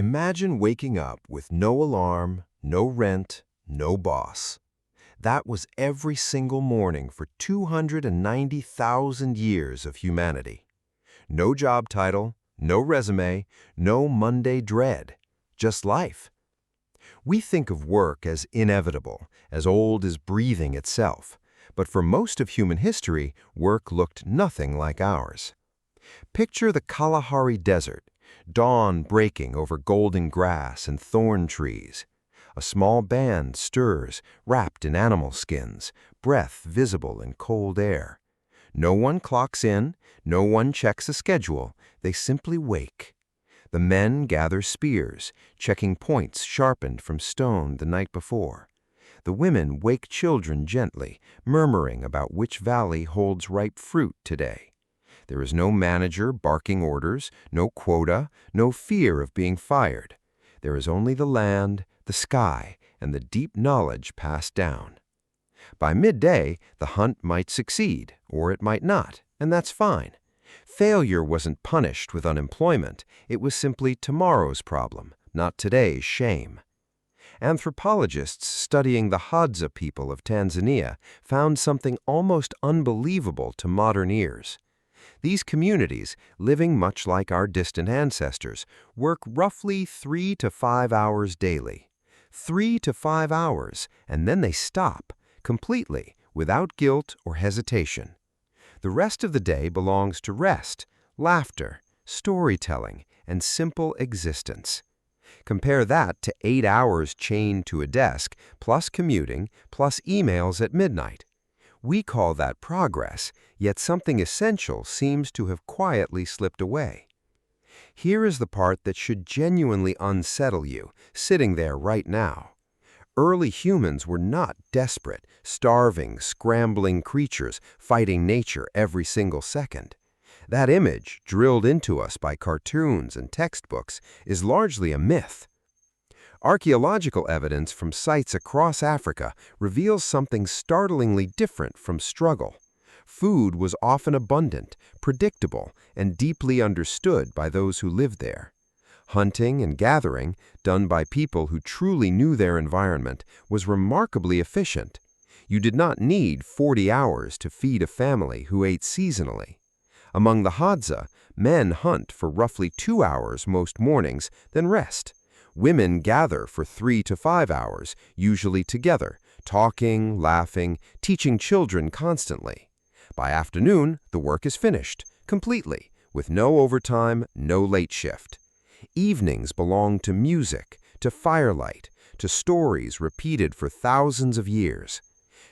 Imagine waking up with no alarm, no rent, no boss. That was every single morning for 290,000 years of humanity. No job title, no resume, no Monday dread, just life. We think of work as inevitable, as old as breathing itself. But for most of human history, work looked nothing like ours. Picture the Kalahari Desert, dawn breaking over golden grass and thorn trees. A small band stirs, wrapped in animal skins, breath visible in cold air. No one clocks in, no one checks a schedule, they simply wake. The men gather spears, checking points sharpened from stone the night before. The women wake children gently, murmuring about which valley holds ripe fruit today. There is no manager barking orders, no quota, no fear of being fired. There is only the land, the sky, and the deep knowledge passed down. By midday, the hunt might succeed, or it might not, and that's fine. Failure wasn't punished with unemployment. It was simply tomorrow's problem, not today's shame. Anthropologists studying the Hadza people of Tanzania found something almost unbelievable to modern ears. These communities, living much like our distant ancestors, work roughly 3 to 5 hours daily. 3 to 5 hours, and then they stop, completely, without guilt or hesitation. The rest of the day belongs to rest, laughter, storytelling, and simple existence. Compare that to 8 hours chained to a desk, plus commuting, plus emails at midnight. We call that progress, yet something essential seems to have quietly slipped away. Here is the part that should genuinely unsettle you, sitting there right now. Early humans were not desperate, starving, scrambling creatures fighting nature every single second. That image, drilled into us by cartoons and textbooks, is largely a myth. Archaeological evidence from sites across Africa reveals something startlingly different from struggle. Food was often abundant, predictable, and deeply understood by those who lived there. Hunting and gathering, done by people who truly knew their environment, was remarkably efficient. You did not need 40 hours to feed a family who ate seasonally. Among the Hadza, men hunt for roughly 2 hours most mornings, then rest. Women gather for 3 to 5 hours, usually together, talking, laughing, teaching children constantly. By afternoon, the work is finished, completely, with no overtime, no late shift. Evenings belong to music, to firelight, to stories repeated for thousands of years.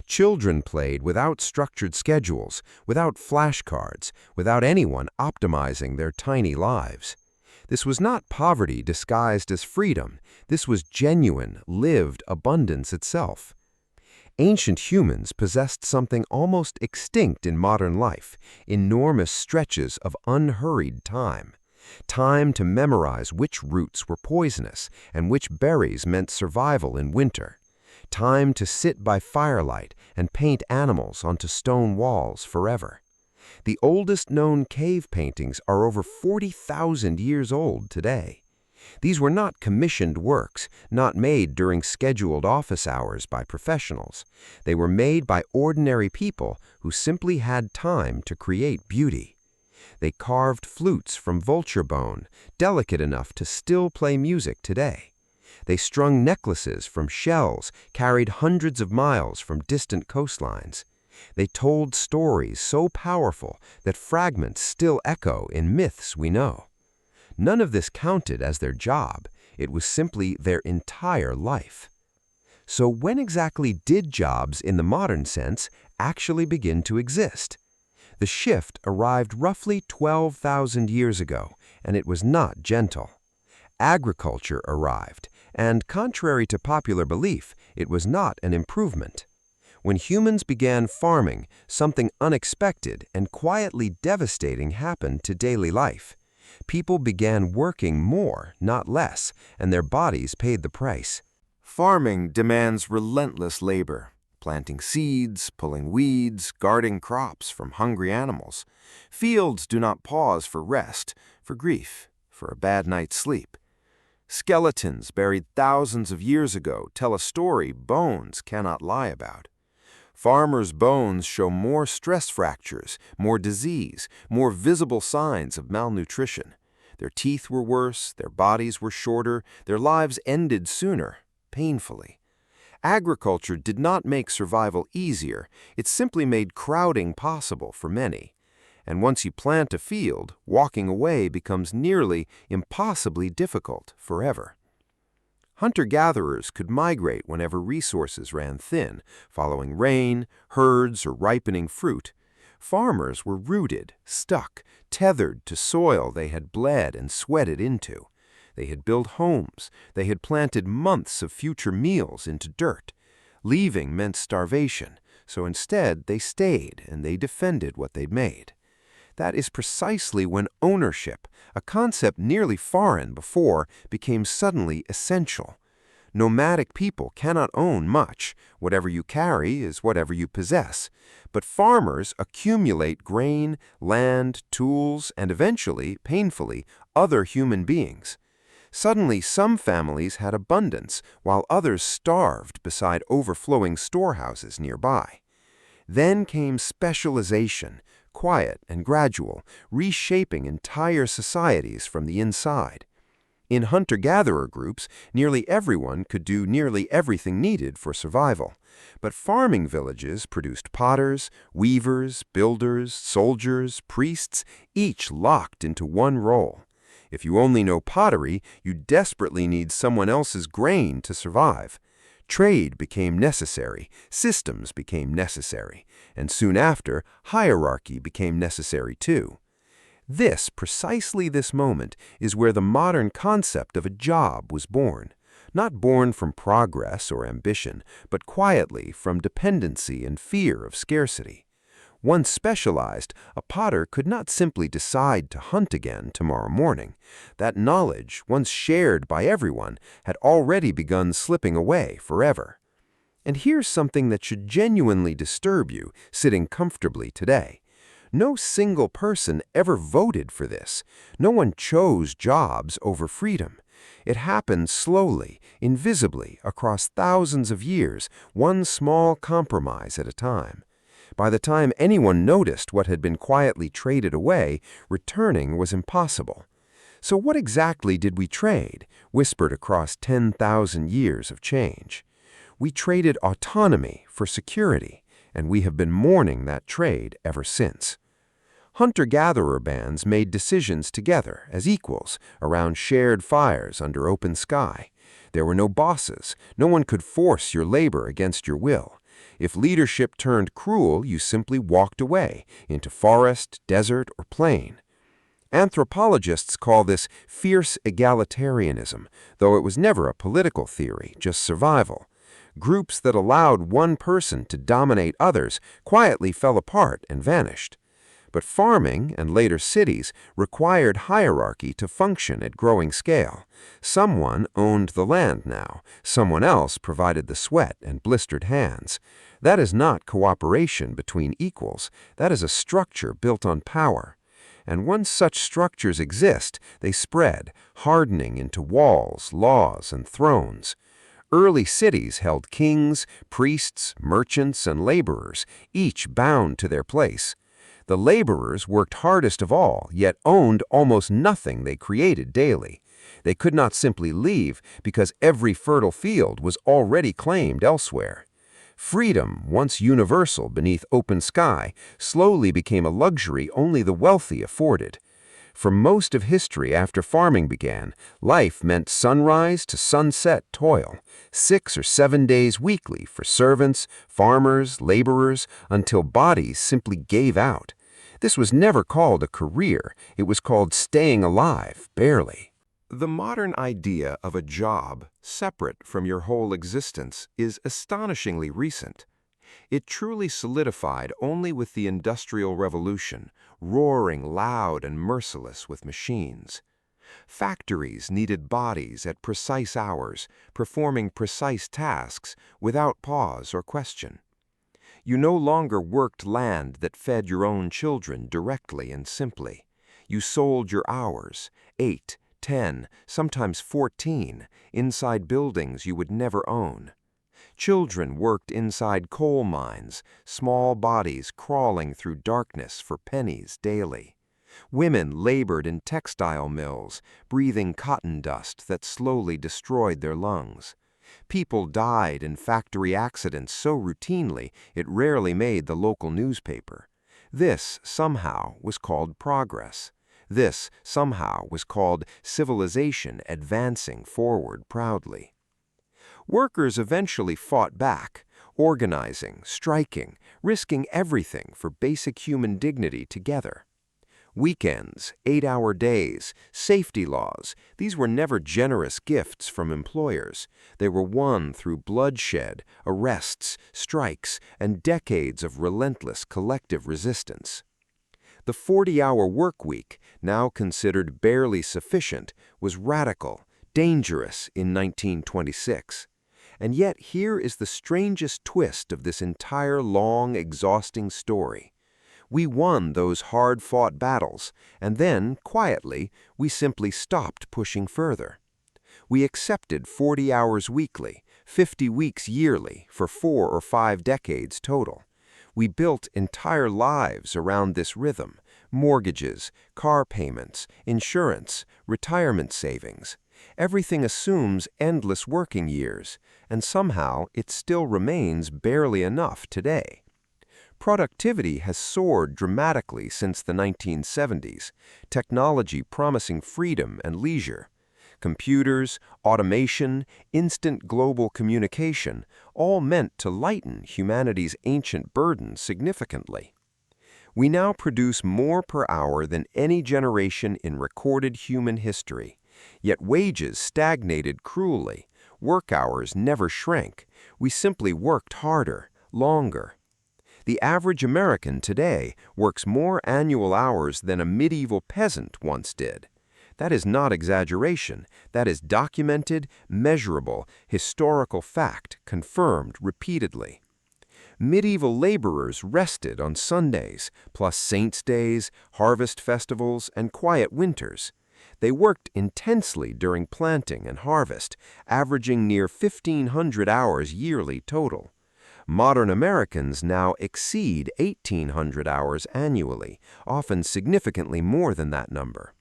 Children played without structured schedules, without flashcards, without anyone optimizing their tiny lives. This was not poverty disguised as freedom. This was genuine, lived abundance itself. Ancient humans possessed something almost extinct in modern life, enormous stretches of unhurried time. Time to memorize which roots were poisonous and which berries meant survival in winter. Time to sit by firelight and paint animals onto stone walls forever. The oldest known cave paintings are over 40,000 years old today. These were not commissioned works, not made during scheduled office hours by professionals. They were made by ordinary people who simply had time to create beauty. They carved flutes from vulture bone, delicate enough to still play music today. They strung necklaces from shells carried hundreds of miles from distant coastlines. They told stories so powerful that fragments still echo in myths we know. None of this counted as their job. It was simply their entire life. So when exactly did jobs in the modern sense actually begin to exist? The shift arrived roughly 12,000 years ago, and it was not gentle. Agriculture arrived, and contrary to popular belief, it was not an improvement. When humans began farming, something unexpected and quietly devastating happened to daily life. People began working more, not less, and their bodies paid the price. Farming demands relentless labor. Planting seeds, pulling weeds, guarding crops from hungry animals. Fields do not pause for rest, for grief, for a bad night's sleep. Skeletons buried thousands of years ago tell a story bones cannot lie about. Farmers' bones show more stress fractures, more disease, more visible signs of malnutrition. Their teeth were worse, their bodies were shorter, their lives ended sooner, painfully. Agriculture did not make survival easier, it simply made crowding possible for many. And once you plant a field, walking away becomes nearly impossibly difficult forever. Hunter-gatherers could migrate whenever resources ran thin, following rain, herds, or ripening fruit. Farmers were rooted, stuck, tethered to soil they had bled and sweated into. They had built homes, they had planted months of future meals into dirt. Leaving meant starvation, so instead they stayed and they defended what they'd made. That is precisely when ownership, a concept nearly foreign before, became suddenly essential. Nomadic people cannot own much. Whatever you carry is whatever you possess. But farmers accumulate grain, land, tools, and eventually, painfully, other human beings. Suddenly, some families had abundance, while others starved beside overflowing storehouses nearby. Then came specialization, quiet and gradual, reshaping entire societies from the inside. In hunter-gatherer groups, nearly everyone could do nearly everything needed for survival. But farming villages produced potters, weavers, builders, soldiers, priests, each locked into one role. If you only know pottery, you desperately need someone else's grain to survive. Trade became necessary, systems became necessary, and soon after, hierarchy became necessary too. Precisely this moment, is where the modern concept of a job was born. Not born from progress or ambition, but quietly from dependency and fear of scarcity. Once specialized, a potter could not simply decide to hunt again tomorrow morning. That knowledge, once shared by everyone, had already begun slipping away forever. And here's something that should genuinely disturb you, sitting comfortably today. No single person ever voted for this. No one chose jobs over freedom. It happened slowly, invisibly, across thousands of years, one small compromise at a time. By the time anyone noticed what had been quietly traded away, returning was impossible. So what exactly did we trade, whispered across 10,000 years of change? We traded autonomy for security, and we have been mourning that trade ever since. Hunter-gatherer bands made decisions together as equals around shared fires under open sky. There were no bosses. No one could force your labor against your will. If leadership turned cruel, you simply walked away into forest, desert, or plain. Anthropologists call this fierce egalitarianism, though it was never a political theory, just survival. Groups that allowed one person to dominate others quietly fell apart and vanished. But farming, and later cities, required hierarchy to function at growing scale. Someone owned the land now. Someone else provided the sweat and blistered hands. That is not cooperation between equals. That is a structure built on power. And once such structures exist, they spread, hardening into walls, laws, and thrones. Early cities held kings, priests, merchants, and laborers, each bound to their place. The laborers worked hardest of all, yet owned almost nothing they created daily. They could not simply leave because every fertile field was already claimed elsewhere. Freedom, once universal beneath open sky, slowly became a luxury only the wealthy afforded. For most of history after farming began, life meant sunrise to sunset toil, 6 or 7 days weekly for servants, farmers, laborers, until bodies simply gave out. This was never called a career. It was called staying alive, barely. The modern idea of a job, separate from your whole existence, is astonishingly recent. It truly solidified only with the Industrial Revolution, roaring loud and merciless with machines. Factories needed bodies at precise hours, performing precise tasks without pause or question. You no longer worked land that fed your own children directly and simply. You sold your hours, ate, 10, sometimes 14, inside buildings you would never own. Children worked inside coal mines, small bodies crawling through darkness for pennies daily. Women labored in textile mills, breathing cotton dust that slowly destroyed their lungs. People died in factory accidents so routinely it rarely made the local newspaper. This, somehow, was called progress. This, somehow, was called civilization advancing forward proudly. Workers eventually fought back, organizing, striking, risking everything for basic human dignity together. Weekends, 8-hour days, safety laws, these were never generous gifts from employers. They were won through bloodshed, arrests, strikes, and decades of relentless collective resistance. The 40-hour work week, now considered barely sufficient, was radical, dangerous in 1926. And yet here is the strangest twist of this entire long, exhausting story. We won those hard-fought battles, and then, quietly, we simply stopped pushing further. We accepted 40 hours weekly, 50 weeks yearly, for 4 or 5 decades total. We built entire lives around this rhythm: mortgages, car payments, insurance, retirement savings. Everything assumes endless working years, and somehow it still remains barely enough today. Productivity has soared dramatically since the 1970s, technology promising freedom and leisure. Computers, automation, instant global communication, all meant to lighten humanity's ancient burden significantly. We now produce more per hour than any generation in recorded human history, yet wages stagnated cruelly, work hours never shrank, we simply worked harder, longer. The average American today works more annual hours than a medieval peasant once did. That is not exaggeration. That is documented, measurable, historical fact, confirmed repeatedly. Medieval laborers rested on Sundays, plus saints' days, harvest festivals, and quiet winters. They worked intensely during planting and harvest, averaging near 1,500 hours yearly total. Modern Americans now exceed 1,800 hours annually, often significantly more than that number.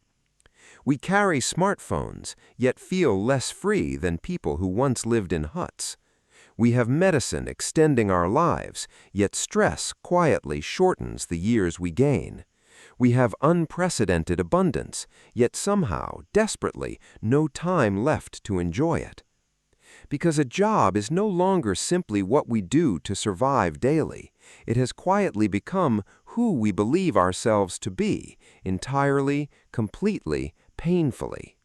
We carry smartphones, yet feel less free than people who once lived in huts. We have medicine extending our lives, yet stress quietly shortens the years we gain. We have unprecedented abundance, yet somehow, desperately, no time left to enjoy it. Because a job is no longer simply what we do to survive daily. It has quietly become who we believe ourselves to be, entirely, completely, painfully.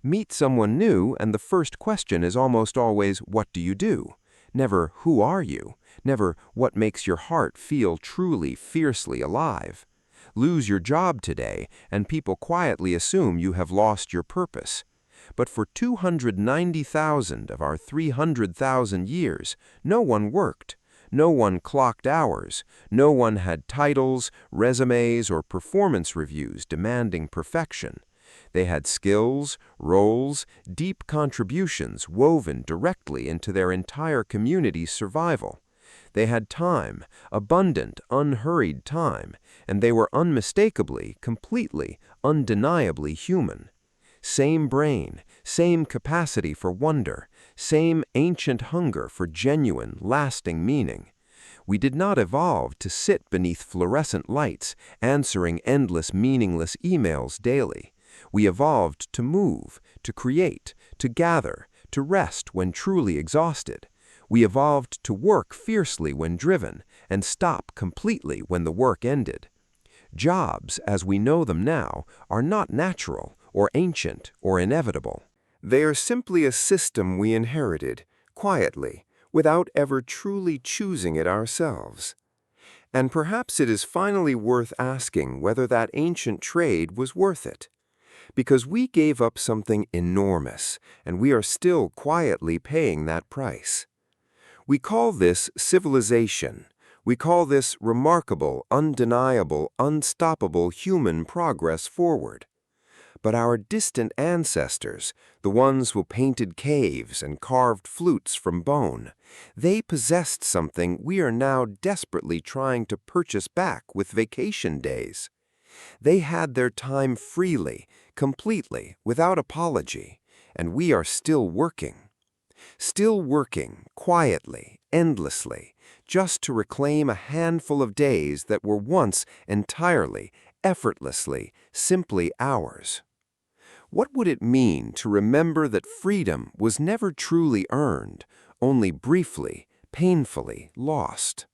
Meet someone new, and the first question is almost always, "What do you do?" Never, "Who are you?" Never, "What makes your heart feel truly, fiercely alive?" Lose your job today, and people quietly assume you have lost your purpose. But for 290,000 of our 300,000 years, no one worked. No one clocked hours. No one had titles, resumes, or performance reviews demanding perfection. They had skills, roles, deep contributions woven directly into their entire community's survival. They had time, abundant, unhurried time, and they were unmistakably, completely, undeniably human. Same brain, same capacity for wonder, same ancient hunger for genuine, lasting meaning. We did not evolve to sit beneath fluorescent lights, answering endless, meaningless emails daily. We evolved to move, to create, to gather, to rest when truly exhausted. We evolved to work fiercely when driven, and stop completely when the work ended. Jobs, as we know them now, are not natural, or ancient, or inevitable. They are simply a system we inherited, quietly, without ever truly choosing it ourselves. And perhaps it is finally worth asking whether that ancient trade was worth it. Because we gave up something enormous, and we are still quietly paying that price. We call this civilization. We call this remarkable, undeniable, unstoppable human progress forward. But our distant ancestors, the ones who painted caves and carved flutes from bone, they possessed something we are now desperately trying to purchase back with vacation days. They had their time freely, completely, without apology, and we are still working. Still working, quietly, endlessly, just to reclaim a handful of days that were once entirely, effortlessly, simply ours. What would it mean to remember that freedom was never truly earned, only briefly, painfully lost?